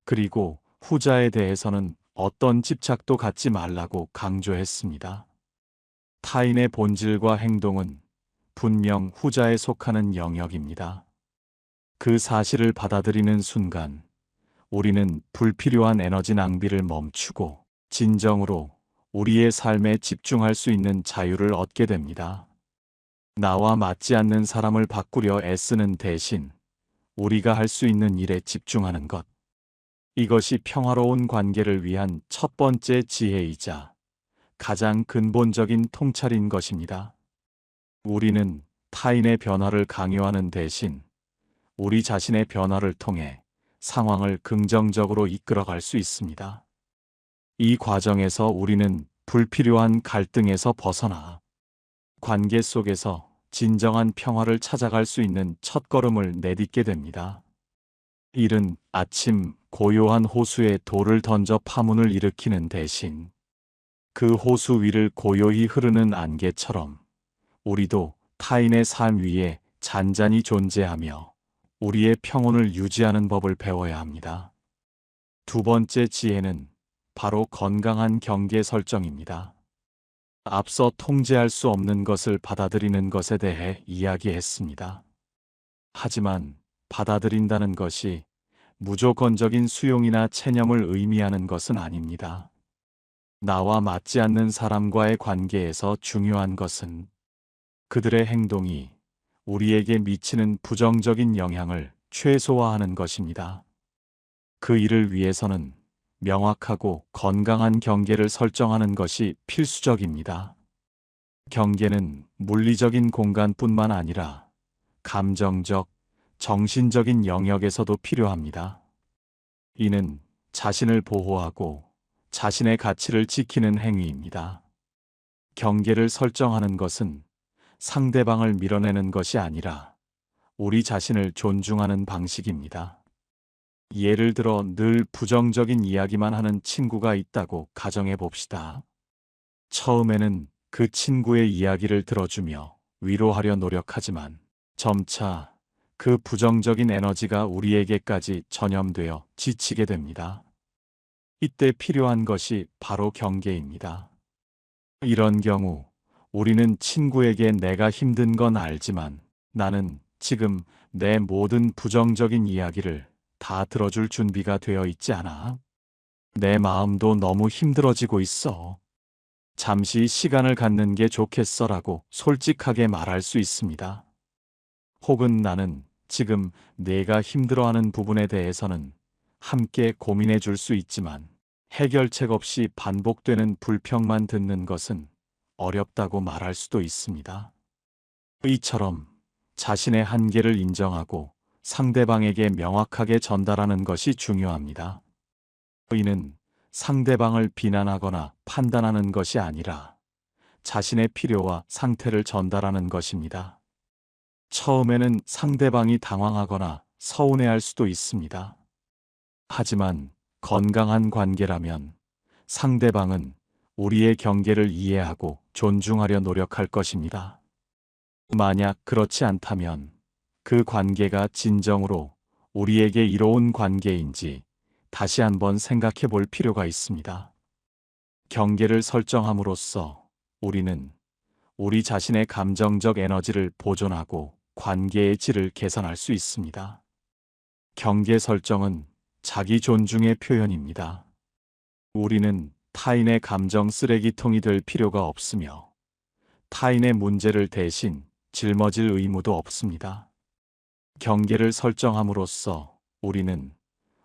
그리고 후자에 대해서는 어떤 집착도 갖지 말라고 강조했습니다. 타인의 본질과 행동은 분명 후자에 속하는 영역입니다. 그 사실을 받아들이는 순간 우리는 불필요한 에너지 낭비를 멈추고 진정으로 우리의 삶에 집중할 수 있는 자유를 얻게 됩니다. 나와 맞지 않는 사람을 바꾸려 애쓰는 대신 우리가 할 수 있는 일에 집중하는 것. 이것이 평화로운 관계를 위한 첫 번째 지혜이자 가장 근본적인 통찰인 것입니다. 우리는 타인의 변화를 강요하는 대신 우리 자신의 변화를 통해 상황을 긍정적으로 이끌어갈 수 있습니다. 이 과정에서 우리는 불필요한 갈등에서 벗어나 관계 속에서 진정한 평화를 찾아갈 수 있는 첫걸음을 내딛게 됩니다. 이른 아침 고요한 호수에 돌을 던져 파문을 일으키는 대신 그 호수 위를 고요히 흐르는 안개처럼 우리도 타인의 삶 위에 잔잔히 존재하며 우리의 평온을 유지하는 법을 배워야 합니다. 두 번째 지혜는 바로 건강한 경계 설정입니다. 앞서 통제할 수 없는 것을 받아들이는 것에 대해 이야기했습니다. 하지만 받아들인다는 것이 무조건적인 수용이나 체념을 의미하는 것은 아닙니다. 나와 맞지 않는 사람과의 관계에서 중요한 것은 그들의 행동이 우리에게 미치는 부정적인 영향을 최소화하는 것입니다. 그 일을 위해서는 명확하고 건강한 경계를 설정하는 것이 필수적입니다. 경계는 물리적인 공간뿐만 아니라 감정적, 정신적인 영역에서도 필요합니다. 이는 자신을 보호하고 자신의 가치를 지키는 행위입니다. 경계를 설정하는 것은 상대방을 밀어내는 것이 아니라 우리 자신을 존중하는 방식입니다. 예를 들어 늘 부정적인 이야기만 하는 친구가 있다고 가정해 봅시다. 처음에는 그 친구의 이야기를 들어주며 위로하려 노력하지만 점차 그 부정적인 에너지가 우리에게까지 전염되어 지치게 됩니다. 이때 필요한 것이 바로 경계입니다. 이런 경우 우리는 친구에게 내가 힘든 건 알지만 나는 지금 내 모든 부정적인 이야기를 다 들어줄 준비가 되어 있지 않아. 내 마음도 너무 힘들어지고 있어. 잠시 시간을 갖는 게 좋겠어라고 솔직하게 말할 수 있습니다. 혹은 나는 지금 내가 힘들어하는 부분에 대해서는 함께 고민해 줄 수 있지만 해결책 없이 반복되는 불평만 듣는 것은 어렵다고 말할 수도 있습니다. 이처럼 자신의 한계를 인정하고 상대방에게 명확하게 전달하는 것이 중요합니다. 이는 상대방을 비난하거나 판단하는 것이 아니라 자신의 필요와 상태를 전달하는 것입니다. 처음에는 상대방이 당황하거나 서운해할 수도 있습니다. 하지만 건강한 관계라면 상대방은 우리의 경계를 이해하고 존중하려 노력할 것입니다. 만약 그렇지 않다면 그 관계가 진정으로 우리에게 이로운 관계인지 다시 한번 생각해 볼 필요가 있습니다. 경계를 설정함으로써 우리는 우리 자신의 감정적 에너지를 보존하고 관계의 질을 개선할 수 있습니다. 경계 설정은 자기 존중의 표현입니다. 우리는 타인의 감정 쓰레기통이 될 필요가 없으며 타인의 문제를 대신 짊어질 의무도 없습니다. 경계를 설정함으로써 우리는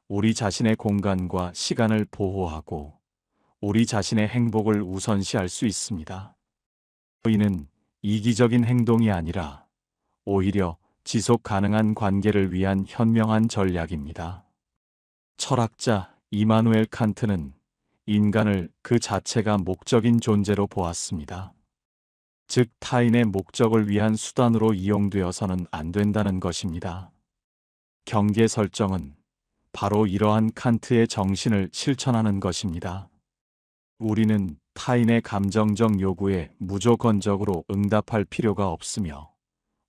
우리 자신의 공간과 시간을 보호하고 우리 자신의 행복을 우선시할 수 있습니다. 이는 이기적인 행동이 아니라 오히려 지속 가능한 관계를 위한 현명한 전략입니다. 철학자 이마누엘 칸트는 인간을 그 자체가 목적인 존재로 보았습니다. 즉 타인의 목적을 위한 수단으로 이용되어서는 안 된다는 것입니다. 경계 설정은 바로 이러한 칸트의 정신을 실천하는 것입니다. 우리는 타인의 감정적 요구에 무조건적으로 응답할 필요가 없으며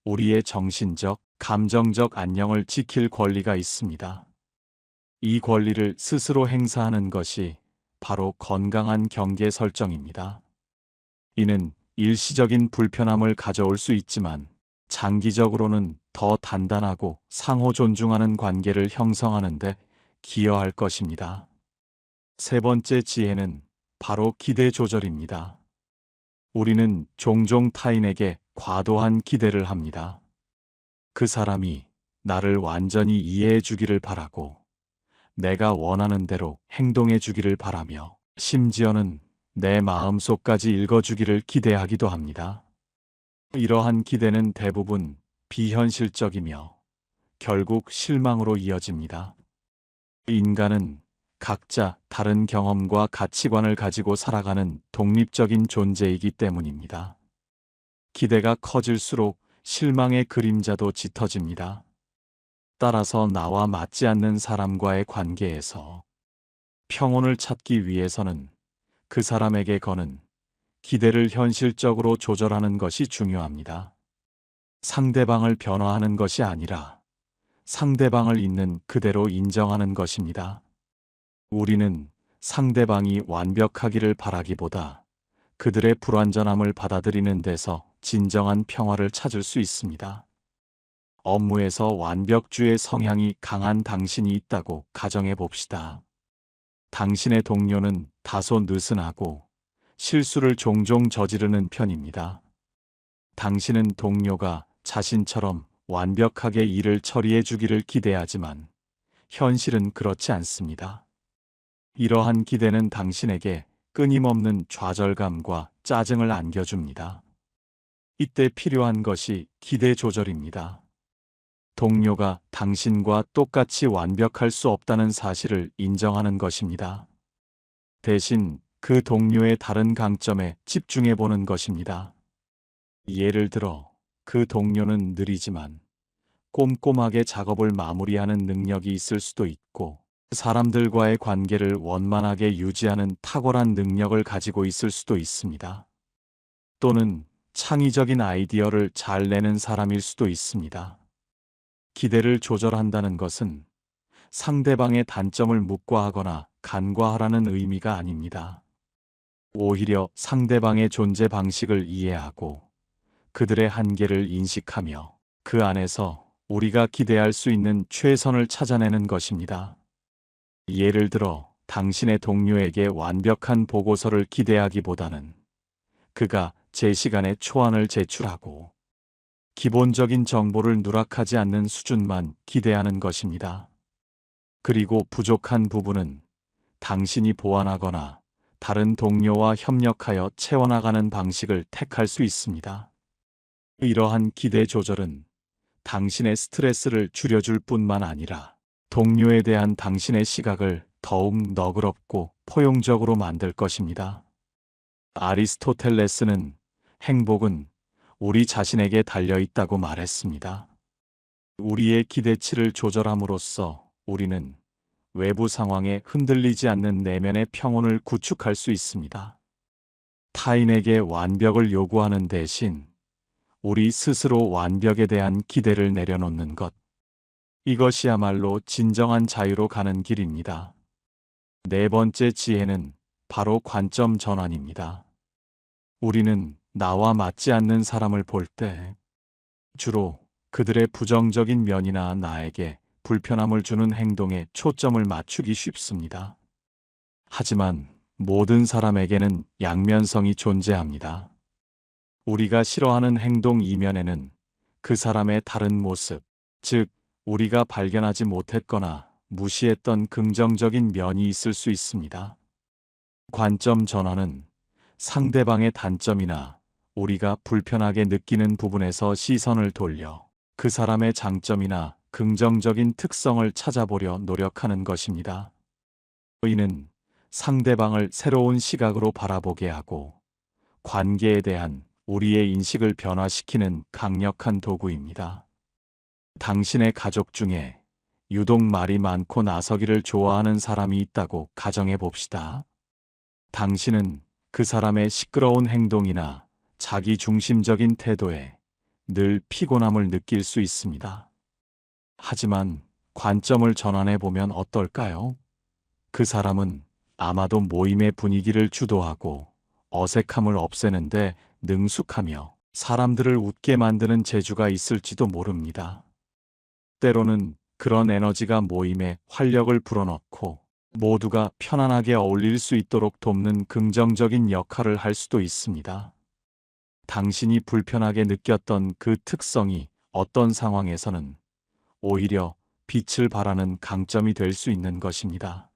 우리의 정신적, 감정적 안녕을 지킬 권리가 있습니다. 이 권리를 스스로 행사하는 것이 바로 건강한 경계 설정입니다. 이는 일시적인 불편함을 가져올 수 있지만 장기적으로는 더 단단하고 상호 존중하는 관계를 형성하는 데 기여할 것입니다. 세 번째 지혜는 바로 기대 조절입니다. 우리는 종종 타인에게 과도한 기대를 합니다. 그 사람이 나를 완전히 이해해 주기를 바라고 내가 원하는 대로 행동해 주기를 바라며 심지어는 내 마음속까지 읽어주기를 기대하기도 합니다. 이러한 기대는 대부분 비현실적이며 결국 실망으로 이어집니다. 인간은 각자 다른 경험과 가치관을 가지고 살아가는 독립적인 존재이기 때문입니다. 기대가 커질수록 실망의 그림자도 짙어집니다. 따라서 나와 맞지 않는 사람과의 관계에서 평온을 찾기 위해서는 그 사람에게 거는 기대를 현실적으로 조절하는 것이 중요합니다. 상대방을 변화하는 것이 아니라 상대방을 있는 그대로 인정하는 것입니다. 우리는 상대방이 완벽하기를 바라기보다 그들의 불완전함을 받아들이는 데서 진정한 평화를 찾을 수 있습니다. 업무에서 완벽주의 성향이 강한 당신이 있다고 가정해 봅시다. 당신의 동료는 다소 느슨하고 실수를 종종 저지르는 편입니다. 당신은 동료가 자신처럼 완벽하게 일을 처리해 주기를 기대하지만 현실은 그렇지 않습니다. 이러한 기대는 당신에게 끊임없는 좌절감과 짜증을 안겨줍니다. 이때 필요한 것이 기대 조절입니다. 동료가 당신과 똑같이 완벽할 수 없다는 사실을 인정하는 것입니다. 대신 그 동료의 다른 강점에 집중해 보는 것입니다. 예를 들어, 그 동료는 느리지만 꼼꼼하게 작업을 마무리하는 능력이 있을 수도 있고, 사람들과의 관계를 원만하게 유지하는 탁월한 능력을 가지고 있을 수도 있습니다. 또는 창의적인 아이디어를 잘 내는 사람일 수도 있습니다. 기대를 조절한다는 것은 상대방의 단점을 묵과하거나 간과하라는 의미가 아닙니다. 오히려 상대방의 존재 방식을 이해하고 그들의 한계를 인식하며 그 안에서 우리가 기대할 수 있는 최선을 찾아내는 것입니다. 예를 들어, 당신의 동료에게 완벽한 보고서를 기대하기보다는 그가 제 시간에 초안을 제출하고 기본적인 정보를 누락하지 않는 수준만 기대하는 것입니다. 그리고 부족한 부분은 당신이 보완하거나 다른 동료와 협력하여 채워나가는 방식을 택할 수 있습니다. 이러한 기대 조절은 당신의 스트레스를 줄여줄 뿐만 아니라 동료에 대한 당신의 시각을 더욱 너그럽고 포용적으로 만들 것입니다. 아리스토텔레스는 행복은 우리 자신에게 달려 있다고 말했습니다. 우리의 기대치를 조절함으로써 우리는 외부 상황에 흔들리지 않는 내면의 평온을 구축할 수 있습니다. 타인에게 완벽을 요구하는 대신 우리 스스로 완벽에 대한 기대를 내려놓는 것. 이것이야말로 진정한 자유로 가는 길입니다. 네 번째 지혜는 바로 관점 전환입니다. 우리는 나와 맞지 않는 사람을 볼 때 주로 그들의 부정적인 면이나 나에게 불편함을 주는 행동에 초점을 맞추기 쉽습니다. 하지만 모든 사람에게는 양면성이 존재합니다. 우리가 싫어하는 행동 이면에는 그 사람의 다른 모습, 즉, 우리가 발견하지 못했거나 무시했던 긍정적인 면이 있을 수 있습니다. 관점 전환은 상대방의 단점이나 우리가 불편하게 느끼는 부분에서 시선을 돌려 그 사람의 장점이나 긍정적인 특성을 찾아보려 노력하는 것입니다. 이는 상대방을 새로운 시각으로 바라보게 하고 관계에 대한 우리의 인식을 변화시키는 강력한 도구입니다. 당신의 가족 중에 유독 말이 많고 나서기를 좋아하는 사람이 있다고 가정해 봅시다. 당신은 그 사람의 시끄러운 행동이나 자기 중심적인 태도에 늘 피곤함을 느낄 수 있습니다. 하지만 관점을 전환해 보면 어떨까요? 그 사람은 아마도 모임의 분위기를 주도하고 어색함을 없애는데 능숙하며 사람들을 웃게 만드는 재주가 있을지도 모릅니다. 때로는 그런 에너지가 모임에 활력을 불어넣고 모두가 편안하게 어울릴 수 있도록 돕는 긍정적인 역할을 할 수도 있습니다. 당신이 불편하게 느꼈던 그 특성이 어떤 상황에서는 오히려 빛을 발하는 강점이 될 수 있는 것입니다.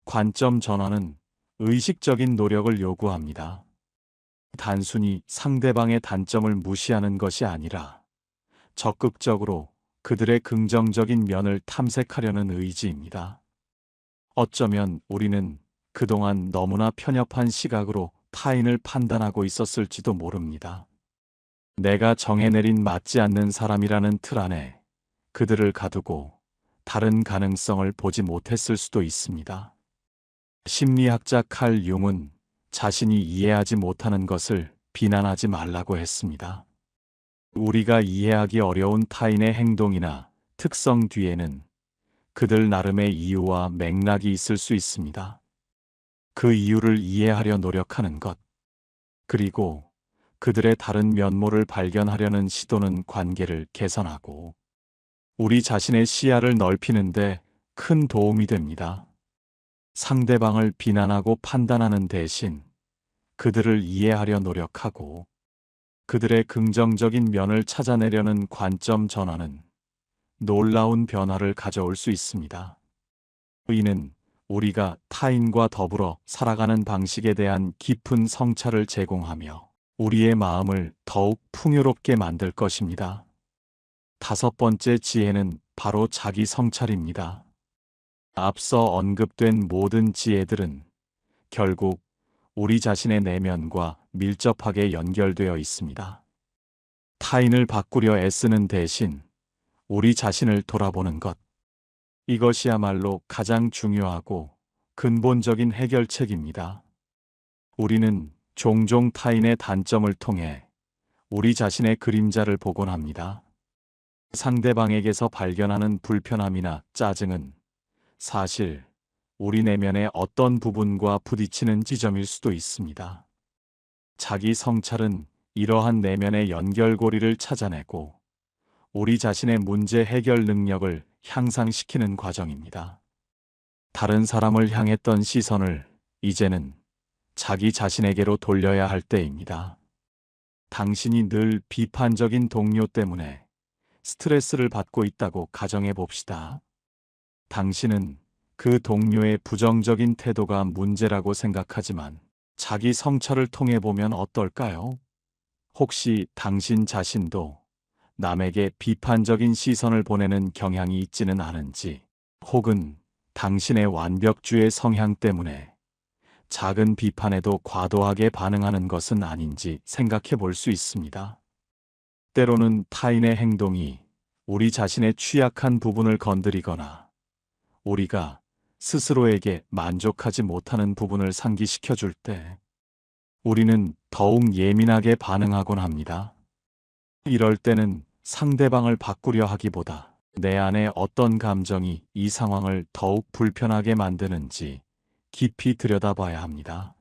관점 전환은 의식적인 노력을 요구합니다. 단순히 상대방의 단점을 무시하는 것이 아니라 적극적으로 그들의 긍정적인 면을 탐색하려는 의지입니다. 어쩌면 우리는 그동안 너무나 편협한 시각으로 타인을 판단하고 있었을지도 모릅니다. 내가 정해내린 맞지 않는 사람이라는 틀 안에 그들을 가두고 다른 가능성을 보지 못했을 수도 있습니다. 심리학자 칼 융은 자신이 이해하지 못하는 것을 비난하지 말라고 했습니다. 우리가 이해하기 어려운 타인의 행동이나 특성 뒤에는 그들 나름의 이유와 맥락이 있을 수 있습니다. 그 이유를 이해하려 노력하는 것. 그리고 그들의 다른 면모를 발견하려는 시도는 관계를 개선하고 우리 자신의 시야를 넓히는데 큰 도움이 됩니다. 상대방을 비난하고 판단하는 대신 그들을 이해하려 노력하고 그들의 긍정적인 면을 찾아내려는 관점 전환은 놀라운 변화를 가져올 수 있습니다. 이는 우리가 타인과 더불어 살아가는 방식에 대한 깊은 성찰을 제공하며 우리의 마음을 더욱 풍요롭게 만들 것입니다. 다섯 번째 지혜는 바로 자기 성찰입니다. 앞서 언급된 모든 지혜들은 결국 우리 자신의 내면과 밀접하게 연결되어 있습니다. 타인을 바꾸려 애쓰는 대신 우리 자신을 돌아보는 것. 이것이야말로 가장 중요하고 근본적인 해결책입니다. 우리는 종종 타인의 단점을 통해 우리 자신의 그림자를 보곤 합니다. 상대방에게서 발견하는 불편함이나 짜증은 사실 우리 내면의 어떤 부분과 부딪히는 지점일 수도 있습니다. 자기 성찰은 이러한 내면의 연결고리를 찾아내고 우리 자신의 문제 해결 능력을 향상시키는 과정입니다. 다른 사람을 향했던 시선을 이제는 자기 자신에게로 돌려야 할 때입니다. 당신이 늘 비판적인 동료 때문에 스트레스를 받고 있다고 가정해 봅시다. 당신은 그 동료의 부정적인 태도가 문제라고 생각하지만 자기 성찰을 통해 보면 어떨까요? 혹시 당신 자신도 남에게 비판적인 시선을 보내는 경향이 있지는 않은지, 혹은 당신의 완벽주의 성향 때문에 작은 비판에도 과도하게 반응하는 것은 아닌지 생각해 볼 수 있습니다. 때로는 타인의 행동이 우리 자신의 취약한 부분을 건드리거나 우리가 스스로에게 만족하지 못하는 부분을 상기시켜 줄 때 우리는 더욱 예민하게 반응하곤 합니다. 이럴 때는 상대방을 바꾸려 하기보다 내 안에 어떤 감정이 이 상황을 더욱 불편하게 만드는지 깊이 들여다봐야 합니다.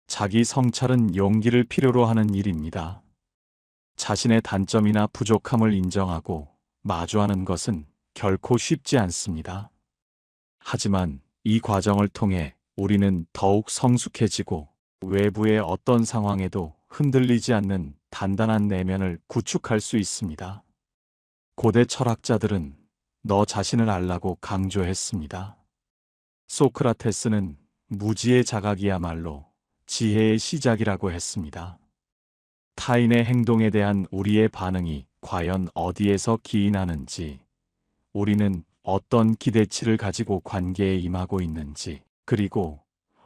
자기 성찰은 용기를 필요로 하는 일입니다. 자신의 단점이나 부족함을 인정하고 마주하는 것은 결코 쉽지 않습니다. 하지만 이 과정을 통해 우리는 더욱 성숙해지고 외부의 어떤 상황에도 흔들리지 않는 단단한 내면을 구축할 수 있습니다. 고대 철학자들은 너 자신을 알라고 강조했습니다. 소크라테스는 무지의 자각이야말로 지혜의 시작이라고 했습니다. 타인의 행동에 대한 우리의 반응이 과연 어디에서 기인하는지, 우리는 어떤 기대치를 가지고 관계에 임하고 있는지, 그리고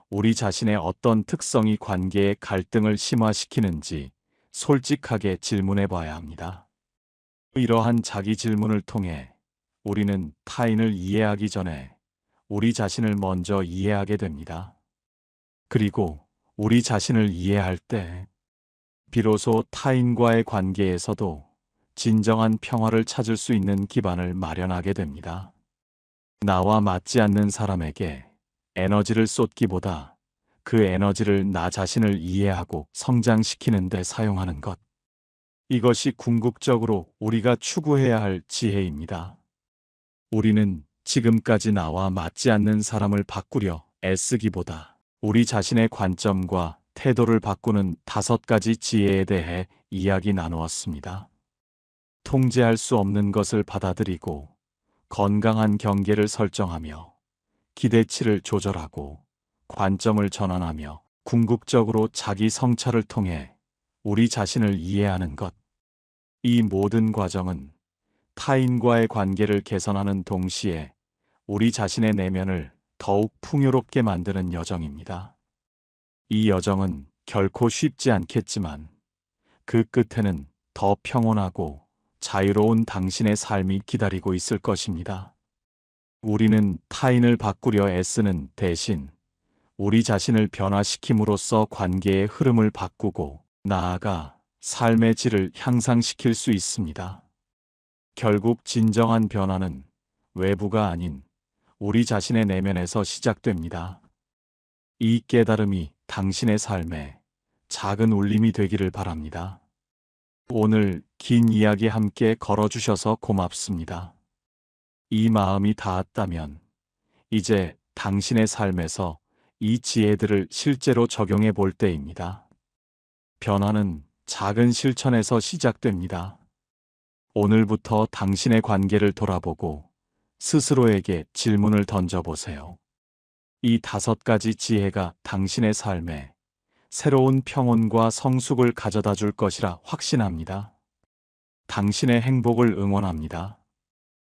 우리 자신의 어떤 특성이 관계의 갈등을 심화시키는지 솔직하게 질문해 봐야 합니다. 이러한 자기 질문을 통해 우리는 타인을 이해하기 전에 우리 자신을 먼저 이해하게 됩니다. 그리고 우리 자신을 이해할 때 비로소 타인과의 관계에서도 진정한 평화를 찾을 수 있는 기반을 마련하게 됩니다. 나와 맞지 않는 사람에게 에너지를 쏟기보다 그 에너지를 나 자신을 이해하고 성장시키는 데 사용하는 것. 이것이 궁극적으로 우리가 추구해야 할 지혜입니다. 우리는 지금까지 나와 맞지 않는 사람을 바꾸려 애쓰기보다 우리 자신의 관점과 태도를 바꾸는 5가지 지혜에 대해 이야기 나누었습니다. 통제할 수 없는 것을 받아들이고 건강한 경계를 설정하며 기대치를 조절하고 관점을 전환하며 궁극적으로 자기 성찰을 통해 우리 자신을 이해하는 것. 이 모든 과정은 타인과의 관계를 개선하는 동시에 우리 자신의 내면을 더욱 풍요롭게 만드는 여정입니다. 이 여정은 결코 쉽지 않겠지만 그 끝에는 더 평온하고 자유로운 당신의 삶이 기다리고 있을 것입니다. 우리는 타인을 바꾸려 애쓰는 대신 우리 자신을 변화시킴으로써 관계의 흐름을 바꾸고 나아가 삶의 질을 향상시킬 수 있습니다. 결국 진정한 변화는 외부가 아닌 우리 자신의 내면에서 시작됩니다. 이 깨달음이 당신의 삶에 작은 울림이 되기를 바랍니다. 오늘 긴 이야기 함께 걸어주셔서 고맙습니다. 이 마음이 닿았다면 이제 당신의 삶에서 이 지혜들을 실제로 적용해 볼 때입니다. 변화는 작은 실천에서 시작됩니다. 오늘부터 당신의 관계를 돌아보고 스스로에게 질문을 던져보세요. 이 5가지 지혜가 당신의 삶에 새로운 평온과 성숙을 가져다 줄 것이라 확신합니다. 당신의 행복을 응원합니다.